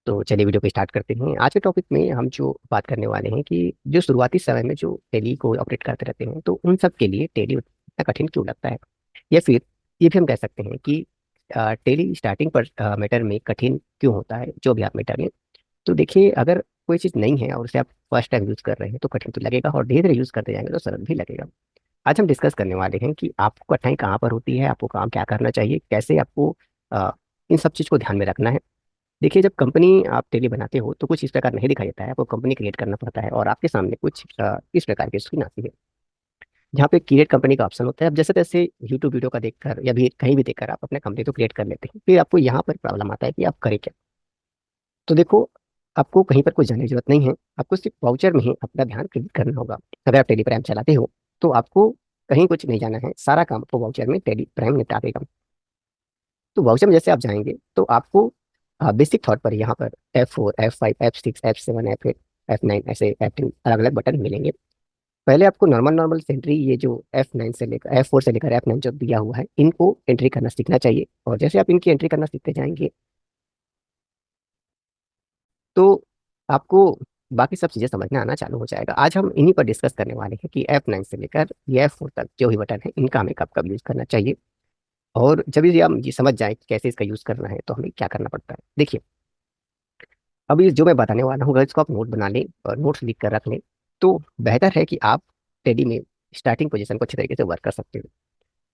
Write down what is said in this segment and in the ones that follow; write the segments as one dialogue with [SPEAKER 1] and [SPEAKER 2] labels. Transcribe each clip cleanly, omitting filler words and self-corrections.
[SPEAKER 1] तो चलिए वीडियो को स्टार्ट करते हैं। आज के टॉपिक में हम जो बात करने वाले हैं कि जो शुरुआती समय में जो टेली को ऑपरेट करते रहते हैं तो उन सब के लिए टेली उतना कठिन क्यों लगता है, या फिर ये भी हम कह सकते हैं कि टेली स्टार्टिंग पर मैटर में कठिन क्यों होता है, जो भी आप मैटर लें। तो देखिए, अगर कोई चीज़ नहीं है और उसे आप फर्स्ट टाइम यूज़ कर रहे हैं तो कठिन तो लगेगा, और धीरे धीरे यूज़ करते जाएंगे तो सरल भी लगेगा। आज हम डिस्कस करने वाले हैं कि आपको कठिनाई कहाँ पर होती है, आपको काम क्या करना चाहिए, कैसे आपको अ, इन सब चीज़ को ध्यान में रखना है। देखिए, जब कंपनी आप टेली बनाते हो तो कुछ इस प्रकार नहीं दिखाई देता है, आपको कंपनी क्रिएट करना पड़ता है और आपके सामने कुछ इस प्रकार की स्क्रीन आती है जहाँ पे क्रिएट कंपनी का ऑप्शन होता है। अब जैसे तैसे यूट्यूब वीडियो का देखकर या भी कहीं भी देखकर आप अपने कंपनी तो क्रिएट कर लेते हैं, फिर आपको यहाँ पर प्रॉब्लम आता है कि आप करें क्या। तो देखो, आपको कहीं पर कोई जाने की जरूरत नहीं है, आपको सिर्फ वाउचर में ही अपना ध्यान केंद्रित करना होगा। अगर आप टेली प्राइम चलाते हो तो आपको कहीं कुछ नहीं जाना है, सारा काम आपको वाउचर में टेली प्राइम निपटा देगा। तो वाउचर में जैसे आप जाएंगे तो आपको बेसिक थॉट पर यहाँ पर F4 F5 F6 F7 F8 F9 ऐसे F10 अलग अलग बटन मिलेंगे। पहले आपको नॉर्मल नॉर्मल एंट्री, ये जो F9 से लेकर F4 से लेकर F9 जो दिया हुआ है, इनको एंट्री करना सीखना चाहिए। और जैसे आप इनकी एंट्री करना सीखते जाएंगे तो आपको बाकी सब चीजें समझ में आना चालू हो जाएगा। आज हम इन्हीं पर डिस्कस करने वाले हैं कि F9 से लेकर ये F4 तक जो भी बटन है, इनका हमें कब कब यूज करना चाहिए। और जब ये हम ये समझ जाए कि कैसे इसका यूज करना है तो हमें क्या करना पड़ता है। देखिए, अब ये जो मैं बताने वाला हूँ, अगर इसको आप नोट बना लें और नोट्स लिख कर रख लें तो बेहतर है कि आप टेडी में स्टार्टिंग पोजीशन को अच्छे तरीके से वर्क कर सकते हो।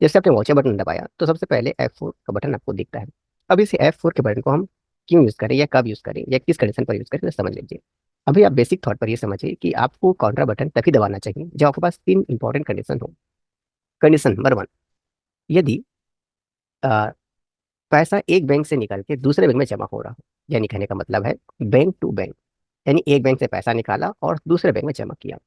[SPEAKER 1] जैसे आपने वॉचर बटन दबाया तो सबसे पहले F4 का बटन आपको दिखता है। अब इस F4 के बटन को हम क्यों यूज करें या कब यूज करें या किस कंडीशन पर यूज करें, तो समझ लीजिए। अभी आप बेसिक थॉट पर ये समझिए कि आपको काउंटर बटन तभी दबाना चाहिए जब आपके पास तीन इंपॉर्टेंट कंडीशन हो। कंडीशन नंबर वन, यदि अ, पैसा एक बैंक से निकल के दूसरे बैंक में जमा हो रहा हो, यानी कहने का मतलब है बैंक टू बैंक, यानी एक बैंक से पैसा निकाला और दूसरे बैंक में जमा किया।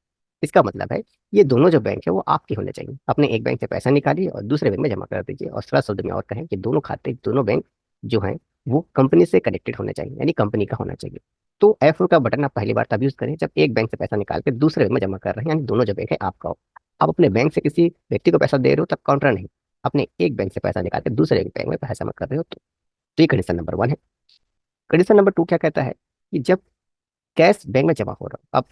[SPEAKER 1] इसका मतलब है ये दोनों जो बैंक है वो आपके होने चाहिए। अपने एक बैंक से पैसा निकालिए और दूसरे बैंक में जमा कर दीजिए, और सरल शब्द में और कहें कि दोनों खाते, दोनों बैंक जो हैं वो कंपनी से कनेक्टेड होने चाहिए, यानी कंपनी का होना चाहिए। तो F4 का बटन आप पहली बार तब यूज करें जब एक बैंक से पैसा निकाल के दूसरे बैंक में जमा कर रहे हैं, यानी दोनों जो बैंक है आपका हो। आप अपने बैंक से किसी व्यक्ति को पैसा दे रहे हो तब काउंटर नहीं, अपने एक बैंक से पैसा निकाल के दूसरे बैंक में पैसा जमा कर रहे हो तो ये कंडीशन नंबर वन है। कंडीशन नंबर टू क्या कहता है कि जब कैश बैंक में जमा हो रहा हो,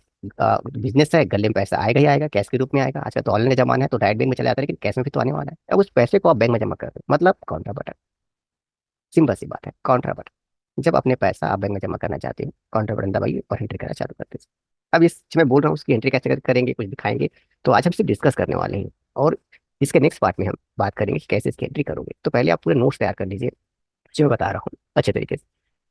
[SPEAKER 1] अब बिजनेस है, गले में पैसा आएगा ही आएगा, कैश के रूप में आएगा। आजकल तो ऑनलाइन जमाना है तो डायरेक्ट बैंक में चला जाता है, लेकिन कैश में भी तो आने वाला है। अब उस पैसे को आप बैंक में जमा कर रहे हो, मतलब काउंटर बटन। सिंपल सी बात है, काउंटर बटन। जब अपने पैसा आप बैंक में जमा करना चाहते हो, काउंटर बटन दबाइए और एंट्री करना चालू कर दीजिए। अब इस जो मैं बोल रहा हूँ उसकी एंट्री कैसे करेंगे, कुछ दिखाएंगे। तो आज हम सिर्फ डिस्कस करने वाले हैं, और इसके नेक्स्ट पार्ट में हम बात करेंगे कि कैसे इसकी एंट्री करोगे। तो पहले आप पूरे नोट्स तैयार कर लीजिए जो मैं बता रहा हूँ अच्छे तरीके से।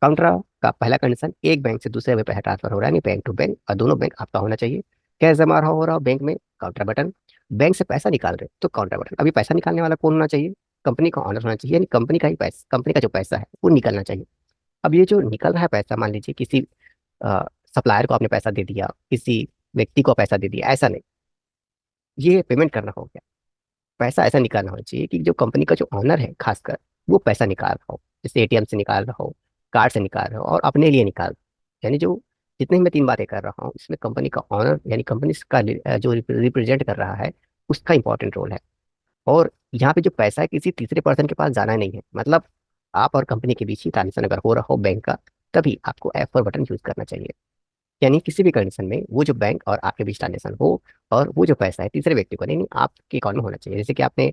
[SPEAKER 1] काउंटर का पहला कंडीशन, एक बैंक से दूसरे में पैसा ट्रांसफर हो रहा है, यानी बैंक टू बैंक, और दोनों बैंक आपका होना चाहिए। कैश जमा रहा हो रहा हो बैंक में, काउंटर बटन। बैंक से पैसा निकाल रहे हो तो काउंटर बटन। अभी पैसा निकालने वाला कौन होना चाहिए? कंपनी का ऑनर होना चाहिए, यानी कंपनी का ही पैसा, कंपनी का जो पैसा है वो निकलना चाहिए। अब ये जो निकल रहा है पैसा, मान लीजिए किसी सप्लायर को आपने पैसा दे दिया, किसी व्यक्ति को पैसा दे दिया, ऐसा नहीं। ये पेमेंट करना हो गया। पैसा ऐसा निकालना होना चाहिए कि जो कंपनी का जो ऑनर है खासकर, वो पैसा निकाल रहा हो, जैसे एटीएम से निकाल रहा हो, कार्ड से निकाल रहा हो, और अपने लिए निकाल रहा हो। यानी जो जितने भी मैं तीन बातें कर रहा हूँ इसमें कंपनी का ऑनर यानी कंपनी का जो रिप्रेजेंट कर रहा है उसका इंपॉर्टेंट रोल है। और यहाँ पे जो पैसा है किसी तीसरे पर्सन के पास जाना नहीं है, मतलब आप और कंपनी के बीच ही ट्रांजेक्शन अगर हो रहा हो बैंक का, तभी आपको F4 बटन यूज करना चाहिए। यानी किसी भी कंडीशन में वो जो बैंक और आपके बीच ट्रांजेक्शन हो, और वो जो पैसा है तीसरे व्यक्ति को नहीं, आपके अकाउंट में होना चाहिए। जैसे कि आपने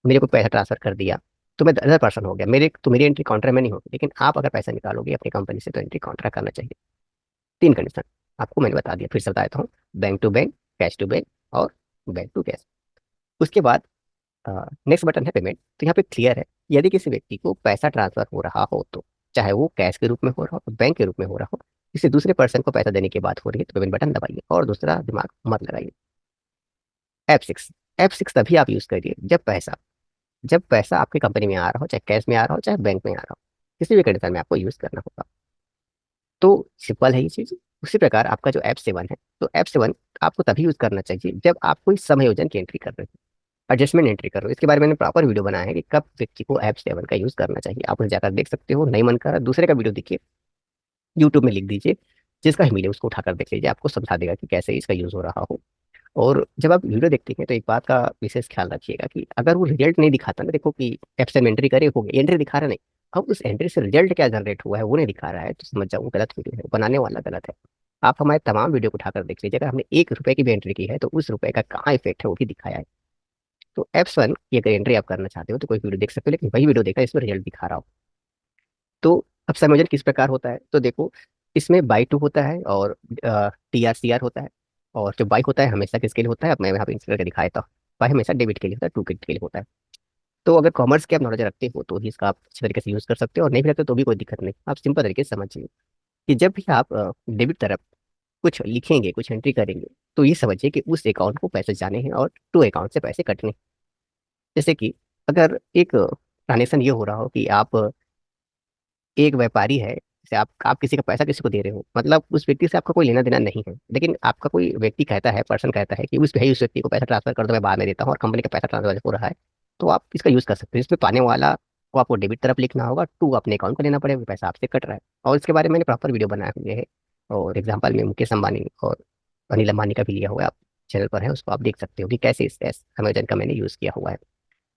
[SPEAKER 1] मेरे को पैसा ट्रांसफर कर दिया तो मैं अदर पर्सन हो गया, मेरे तो मेरी एंट्री काउंटर में नहीं होगी, लेकिन आप अगर पैसा निकालोगे अपनी कंपनी से तो एंट्री काउंटर करना चाहिए। तीन कंडीशन आपको मैंने बता दिया, फिर से बता देता हूँ। Bank to bank, cash to bank, और बैंक टू कैश। उसके बाद नेक्स्ट बटन है पेमेंट। तो यहाँ पे क्लियर है, यदि किसी व्यक्ति को पैसा ट्रांसफर हो रहा हो तो चाहे वो कैश के रूप में हो रहा हो, बैंक के रूप में हो रहा हो, किसी दूसरे पर्सन को पैसा देने की बात हो रही है तो पेमेंट बटन दबाइए और दूसरा दिमाग मत लगाइए। F6, F6 तभी आप यूज करिए जब पैसा आपकी कंपनी में आ रहा हो, चाहे कैश में आ रहा हो चाहे बैंक में आ रहा हो, किसी भी कंडीशन में आपको यूज करना होगा। तो सिंपल है ये चीज। उसी प्रकार आपका जो F7 है, तो F7 आपको तभी यूज करना चाहिए जब आप कोई समायोजन की एंट्री कर रहे हो, एडजस्टमेंट एंट्री कर रहे हो। इसके बारे में मैंने प्रॉपर वीडियो बनाया है कि कब व्यक्ति को F7 का यूज करना चाहिए, आप उसे जाकर देख सकते हो। नहीं मन कर रहा दूसरे का वीडियो देखिए, यूट्यूब में लिख दीजिए, जिसका ही मिले उसको उठाकर देख लीजिए, आपको समझा देगा कि कैसे इसका यूज हो रहा हो। और जब आप वीडियो देखते हैं तो एक बात का विशेष ख्याल रखिएगा कि अगर वो रिजल्ट नहीं दिखाता ना, देखो कि एब्सेंट एंट्री करे हो गई, एंट्री दिखा रहा नहीं, अब उस एंट्री से रिजल्ट क्या जनरेट हुआ है वो नहीं दिखा रहा है, तो समझ जाओ वो गलत वीडियो है, बनाने वाला गलत है। आप हमारे तमाम वीडियो को उठाकर देख लीजिए, अगर हमने 1 रुपए की भी एंट्री की है तो उस रुपए का कहाँ इफेक्ट है वो भी दिखाया है। तो F1 की अगर एंट्री आप करना चाहते हो तो कोई वीडियो देख सकते हो, लेकिन वही वीडियो देखना इसमें रिजल्ट दिखा रहा हो। तो अब संयोजन किस प्रकार होता है, तो देखो इसमें बाई टू होता है और TR CR होता है। और जो बाई होता है हमेशा किसके लिए होता है, अब मैं यहाँ पे इंसर्ट करके दिखाया था। बाई हमेशा डेबिट के लिए होता है, टू क्रेडिट के लिए होता है। तो अगर कॉमर्स के आप नॉलेज रखते हो तो ही इसका आप अच्छे तरीके से यूज कर सकते हो, और नहीं भी रखते तो भी कोई दिक्कत नहीं, आप सिंपल तरीके से समझिए कि जब भी आप डेबिट तरफ कुछ लिखेंगे, कुछ एंट्री करेंगे, तो ये समझिए कि उस अकाउंट को पैसे जाने हैं और टू अकाउंट से पैसे कटने हैं। जैसे कि अगर एक ट्रांजेक्शन ये हो रहा हो कि आप एक व्यापारी है, जैसे आप किसी का पैसा किसी को दे रहे हो, मतलब उस व्यक्ति से आपका कोई लेना देना नहीं है, लेकिन आपका कोई व्यक्ति कहता है, पर्सन कहता है कि उस व्यक्ति को पैसा ट्रांसफर कर दो, मैं बाद में देता हूँ, और कंपनी का पैसा ट्रांसफर हो रहा है, तो आप इसका यूज कर सकते हो। इसमें पाने वाला को आपको डेबिट तरफ लिखना होगा, टू अपने अकाउंट को लेना पड़ेगा, पैसा आपसे कट रहा है। और इसके बारे में मैंने प्रॉपर वीडियो बनाए हुए है, और एग्जाम्पल में मुकेश अंबानी और अनिल अंबानी का भी लिया हुआ है, आप चैनल पर है, उसको आप देख सकते हो कि कैसे इस अमेजन का मैंने यूज किया हुआ है।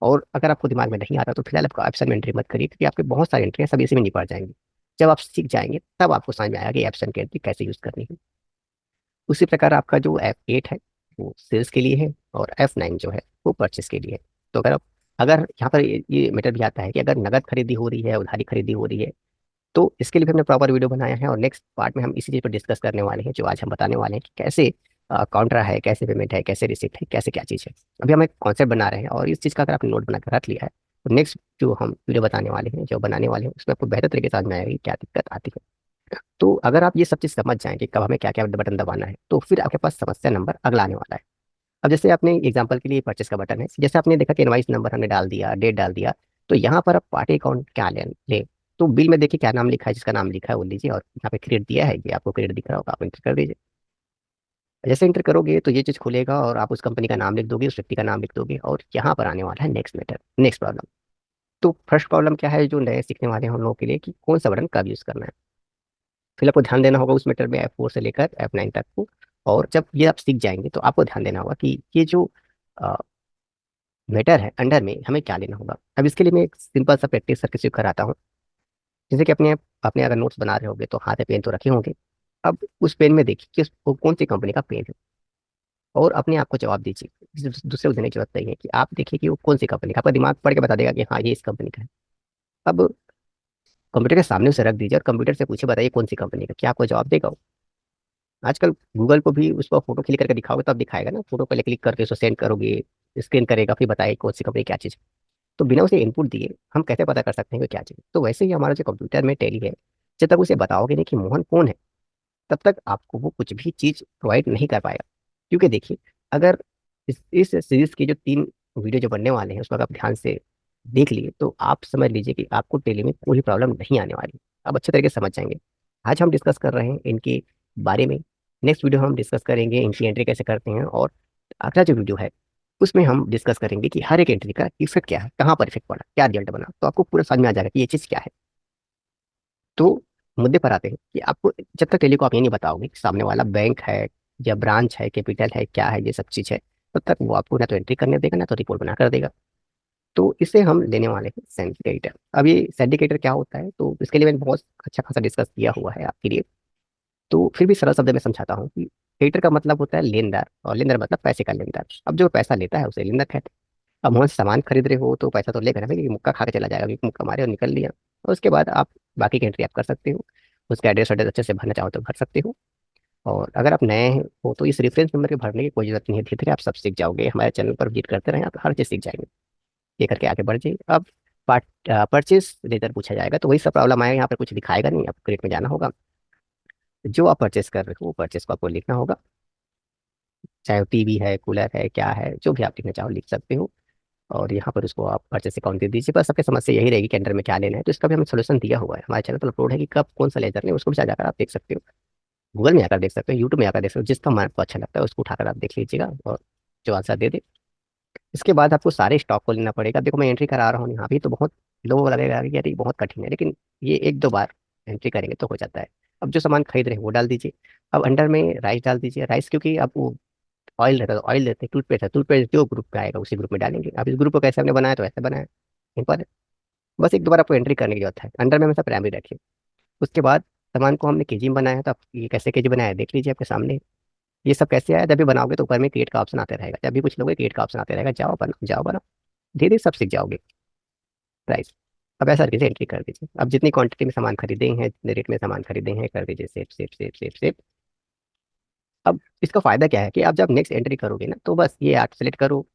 [SPEAKER 1] और अगर आपको दिमाग में नहीं आता तो फिलहाल आपको ऑप्शन में एंट्री मत करिए, क्योंकि आपके बहुत सारी एंट्री सब इसी में निपट जाएंगी। जब आप सीख जाएंगे तब आपको समझ में आएगा कि ऑप्शन की एंट्री कैसे यूज करनी है। उसी प्रकार आपका जो F8 है वो सेल्स के लिए है, और F9 जो है वो परचेस के लिए है। तो अगर यहाँ पर ये मैटर भी आता है कि अगर नगद खरीदी हो रही है, उधारी खरीदी हो रही है, तो इसके लिए भी हमने प्रॉपर वीडियो बनाया है, और नेक्स्ट पार्ट में हम इसी चीज़ पर डिस्कस करने वाले हैं, जो आज हम बताने वाले हैं कि कैसे काउंटर है, कैसे पेमेंट है, कैसे रिसिप्ट है, कैसे क्या चीज़ है। अभी हम एक कॉन्सेप्ट बना रहे हैं, और इस चीज़ का अगर आपने नोट बना कर रख लिया है तो नेक्स्ट जो हम वीडियो बताने वाले हैं, जो बनाने वाले हैं, उसमें आपको बेहतर तरीके से समझ में आएगा कि क्या दिक्कत आती है। तो अगर आप ये सब चीज़ समझ जाएंगे कब हमें क्या क्या बटन दबाना है, तो फिर आपके पास समस्या नंबर अगला आने वाला है। अब जैसे आपने एग्जांपल के लिए परचेस का बटन है, जैसे आपने देखा कि इनवाइस नंबर हमने डाल दिया, डेट डाल दिया, तो यहाँ पर आप पार्टी अकाउंट क्या ले। तो बिल में देखिए क्या नाम लिखा है, जिसका नाम लिखा है वो लीजिए, और यहाँ पे क्रेडिट दिया है, ये आपको क्रेडिट दिख रहा होगा, आप इंटर कर दीजिए। जैसे इंटर करोगे तो ये चीज़ खुलेगा, और आप उस कंपनी का नाम लिख दोगे, उस व्यक्ति का नाम लिख दोगे, और यहाँ पर आने वाला है नेक्स्ट मैटर, नेक्स्ट प्रॉब्लम। तो फर्स्ट प्रॉब्लम क्या है जो नए सीखने वाले हैं उन लोगों के लिए, कि कौन सा बटन कब यूज करना है। फिर आपको ध्यान देना होगा उस मैटर में F4 से लेकर F9 तक को। और जब ये आप सीख जाएंगे तो आपको ध्यान देना होगा कि ये जो मैटर है अंडर में हमें क्या लेना होगा। अब इसके लिए मैं एक सिंपल सा प्रैक्टिस करके सिर्फ कराता हूँ। जैसे कि अपने अपने अगर नोट्स बना रहे होंगे तो हाथ में पेन तो रखे होंगे। अब उस पेन में देखिए कि वो कौन सी कंपनी का पेन है, और अपने आप को जवाब दीजिए। दूसरे को देने की जरूरत नहीं है, कि आप देखिए कि वो कौन सी कंपनी का, आपका दिमाग पढ़ के बता देगा कि हाँ ये इस कंपनी का है। अब कंप्यूटर के सामने उसे रख दीजिए और कंप्यूटर से पूछे बताइए कौन सी कंपनी का, क्या आपको जवाब देगा वो? आजकल गूगल को भी उस पर फोटो क्लिक करके दिखाओगे तब दिखाएगा ना, फोटो पहले क्लिक करके उसको सेंड करोगे, स्कैन करेगा, फिर बताएगा कौन सी कंपनी क्या चीज़। तो बिना उसे इनपुट दिए हम कैसे पता कर सकते हैं कि क्या चीज़। तो वैसे ही हमारा जो कंप्यूटर में टैली है, जब तक उसे बताओगे नहीं कि मोहन कौन है, तब तक आपको वो कुछ भी चीज़ प्रोवाइड नहीं कर पाएगा। क्योंकि देखिए, अगर इस सीरीज के जो 3 वीडियो जो बनने वाले हैं उसको अगर आप ध्यान से देख लिए तो आप समझ लीजिए कि आपको टेली में कोई प्रॉब्लम नहीं आने वाली, आप अच्छे तरीके से समझ जाएंगे। आज हम डिस्कस कर रहे हैं इनके बारे में, नेक्स्ट वीडियो हम डिस्कस करेंगे इनकी एंट्री कैसे करते हैं, और अगला जो वीडियो है उसमें हम डिस्कस करेंगे कि हर एक एंट्री का इफेक्ट क्या है, कहाँ पर इफेक्ट पड़ा, क्या रिजल्ट बना, तो आपको पूरा समझ में आ जाएगा कि ये चीज़ क्या है। तो मुद्दे पर आते हैं कि आपको जब तक टेली को आप ये नहीं बताओगे कि सामने वाला बैंक है या ब्रांच है, कैपिटल है, क्या है, ये सब चीज़ है, तब तक वो आपको ना तो एंट्री करने देगा ना तो रिपोर्ट बना कर देगा। तो इसे हम लेने वाले हैं सिंडिकेटर। अब ये सिंडिकेटर क्या होता है, तो इसके लिए मैंने बहुत अच्छा खासा डिस्कस किया हुआ है आपके लिए। तो फिर भी सरल शब्द में समझाता हूँ कि क्रेडिटर का मतलब होता है लेनदार, और लेनदार मतलब पैसे का लेनदार। अब जो पैसा लेता है उसे लेनदार कहते हैं। अब वहाँ से सामान खरीद रहे हो तो पैसा तो लेगा ना भाई, मुक्का खा के चला जाएगा, क्योंकि मुक्का मारे और निकल लिया। और उसके बाद आप बाकी की एंट्री आप कर सकते हो, उसका एड्रेस वड्रेस अच्छे से भरना चाहो तो भर सकते हो। और अगर आप नए हो तो इस रेफरेंस नंबर के भरने की कोई जरूरत नहीं है, धीरे धीरे आप सब सीख जाओगे, हमारे चैनल पर विजिट करते रहें, आप हर चीज़ सीख जाएंगे। ये करके आगे बढ़ जाइए। अब पार्ट परचेज लेटर पूछा जाएगा तो वही सब प्रॉब्लम आएगा, यहाँ पर कुछ दिखाएगा नहीं, आपको क्रेडिट में जाना होगा। जो आप परचेस कर रहे हो वो परचेस को आपको लिखना होगा, चाहे वो टीवी है, कूलर है, क्या है, जो भी आप लिखना चाहो लिख सकते हो। और यहाँ पर उसको आप परचेस अकाउंट दे दीजिए। बस सबकी समस्या यही रहेगी कि अंडर में क्या लेना है, तो इसका भी हमें सोल्यूशन दिया हुआ है, हमारे चैनल पर अपलोड है कि कब कौन सा लेजर लें, उसको भी जाकर आप देख सकते हो। गूगल में आकर देख सकते हो, यूट्यूब में आकर देख सकते हो, जिसका मन आपको अच्छा लगता है उसको उठाकर आप देख लीजिएगा, और जो आंसर दे दे। इसके बाद आपको सारे स्टॉक को लेना पड़ेगा। देखो मैं एंट्री करा रहा हूँ यहाँ भी, तो बहुत लोगों को लगेगा कि यार ये बहुत कठिन है, लेकिन ये 1-2 बार एंट्री करेंगे तो हो जाता है। अब जो सामान खरीद रहे हैं वो डाल दीजिए। अब अंडर में राइस डाल दीजिए, राइस क्योंकि अब वो ऑयल रहता है तो ऑयल देते हैं, टूथपेस्ट है, टूथपेस्ट जो ग्रुप में आएगा उसी ग्रुप में डालेंगे। अब इस ग्रुप को कैसे हमने बनाया, तो ऐसे बनाया, सिंपल है। बस एक दोबारा आपको एंट्री करने की जरूरत है, अंडर में हमेशा प्राइमरी रखिए। उसके बाद सामान को हमने केजी में बनाया है, तो आप ये कैसे केजी बनाया है देख लीजिए आपके सामने। ये सब कैसे आया, जब भी बनाओगे तो ऊपर में क्रिएट का ऑप्शन आते रहेगा, जब भी कुछ लोगे क्रिएट का ऑप्शन आते रहेगा, जाओ बनाओ जाओ बनाओ, धीरे धीरे सब सीख जाओगे। प्राइस, अब ऐसा करके एंट्री कर दीजिए। अब जितनी क्वांटिटी में सामान खरीदे हैं, जितने रेट में सामान खरीदे हैं, कर दीजिए save save save save save. अब इसका फायदा क्या है कि आप जब नेक्स्ट एंट्री करोगे ना, तो बस ये आप सेलेक्ट करो,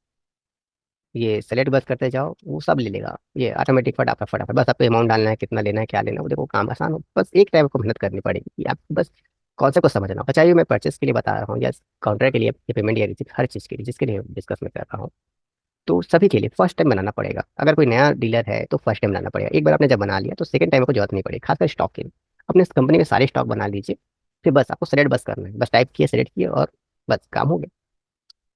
[SPEAKER 1] ये सेलेक्ट बस करते जाओ, वो सब ले लेगा ये ऑटोमेटिक, फटाफट फटाफट। बस आपको अमाउंट डालना है, कितना लेना है, क्या लेना है, वो देखो काम आसान हो। बस एक टाइम को मेहनत करनी पड़ेगी कि आपको बस कॉन्सेप्ट को समझना होगा, चाहे मैं परचेस के लिए बता रहा हूँ या काउंटर के लिए या पेमेंट या रिसीट, हर चीज़ के लिए जिसके लिए डिस्कस में कर रहा हूँ। तो सभी के लिए फर्स्ट टाइम बनाना पड़ेगा। अगर कोई नया डीलर है तो फर्स्ट टाइम बनाना पड़ेगा। एक बार आपने जब बना लिया तो सेकंड टाइम को जरूरत नहीं पड़ेगी, खासकर स्टॉक के लिए। अपने कंपनी में सारे स्टॉक बना लीजिए, फिर बस आपको सेलेक्ट बस करना है, बस टाइप किए सेलेक्ट किए और बस काम हो गया।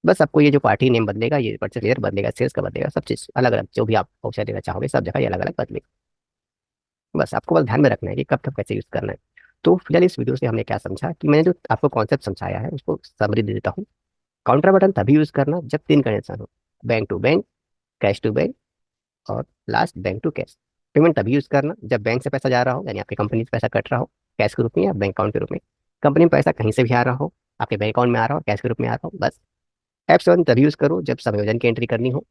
[SPEAKER 1] बस आपको ये जो पार्टी नेम बदलेगा, ये परचेस लेयर बदलेगा, सेल्स का बदलेगा, सब चीज़ अलग अलग, जो भी आप पहुंचा देना चाहोगे सब जगह ये अलग अलग बदलेगा। बस आपको बस ध्यान में रखना है कि कब कब कैसे यूज़ करना है। तो फिलहाल इस वीडियो से हमने क्या समझा कि मैंने जो आपको कॉन्सेप्ट समझाया है उसको समरी दे देता हूँ। काउंटर बटन तभी यूज़ करना जब तीन कंडीशन हो, bank to bank, cash to bank और last bank to cash. Payment तभी यूज़ करना जब बैंक से पैसा जा रहा हो, यानी आपकी कंपनी से पैसा कट रहा हो कैश के रूप में या बैंक अकाउंट के रूप में। कंपनी में पैसा कहीं से भी आ रहा हो, आपके बैंक अकाउंट में आ रहा हो, कैश के रूप में आ रहा हो, बस। F7 तभी यूज़ करो जब समायोजन की एंट्री करनी हो।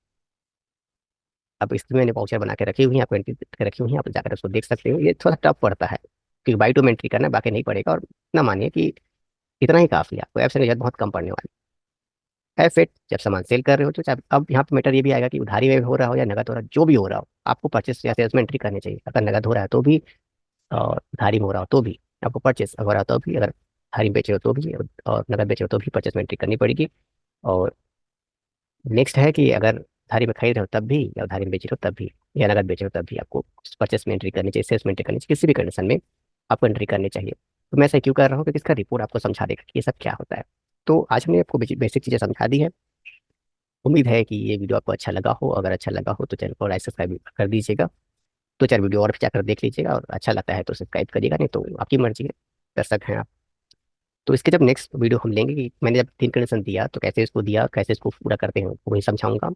[SPEAKER 1] अब इसमें मैंने वाउचर बना के रखी हुई है, आपको एंट्री करके रखी हुई है, आप जाकर उसको देख सकते हो। ये थोड़ा टफ पड़ता है क्योंकि बाई टू में एंट्री करना है, बाकी नहीं पड़ेगा। और इतना मानिए कि इतना ही काफी है, आपको F7 की जरूरत बहुत कम पड़ने वाली है। F8 जब सामान सेल कर रहे हो तो चाहे, अब यहाँ पे मैटर ये भी आएगा कि उधारी में हो रहा हो या नगद हो रहा हो, जो भी हो रहा हो आपको परचेस या सेल्स में एंट्री करनी चाहिए। अगर नगद हो रहा है तो भी, और उधारी में हो रहा हो तो भी आपको परचेस हो रहा हो तो भी, अगर उधारी में बेचे हो तो भी और नगद बेचे हो तो भी परचेस में एंट्री करनी पड़ेगी। और नेक्स्ट है कि अगर उधारी में खरीद रहे हो तब भी, या उधारी में बेच रहे हो तब भी, या नगद बेच रहे हो तब भी आपको परचेस में एंट्री करनी चाहिए, सेल्स में एंट्री करनी चाहिए, किसी भी कंडीशन में आपको एंट्री करनी चाहिए। तो मैं ऐसा क्यों कर रहा हूँ क्योंकि इसका रिपोर्ट आपको समझा देगा कि ये सब क्या होता है। तो आज हमने आपको बेसिक चीज़ें समझा दी है। उम्मीद है कि ये वीडियो आपको अच्छा लगा हो। अगर अच्छा लगा हो तो चैनल को लाइक सब्सक्राइब कर दीजिएगा। दो चार वीडियो और भी जाकर देख लीजिएगा, और अच्छा लगता है तो सब्सक्राइब करिएगा, नहीं तो आपकी मर्जी है, दर्शक हैं आप। तो इसके जब नेक्स्ट वीडियो हम लेंगे कि मैंने जब तीन कंडीशन दिया तो कैसे इसको दिया, कैसे इसको पूरा करते हैं, वही समझाऊंगा।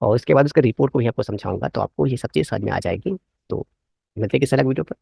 [SPEAKER 1] और उसके बाद उसके रिपोर्ट को भी आपको समझाऊंगा, तो आपको ये सब चीज़ समझ में आ जाएगी। तो मिलते हैं किसी अलग वीडियो पर।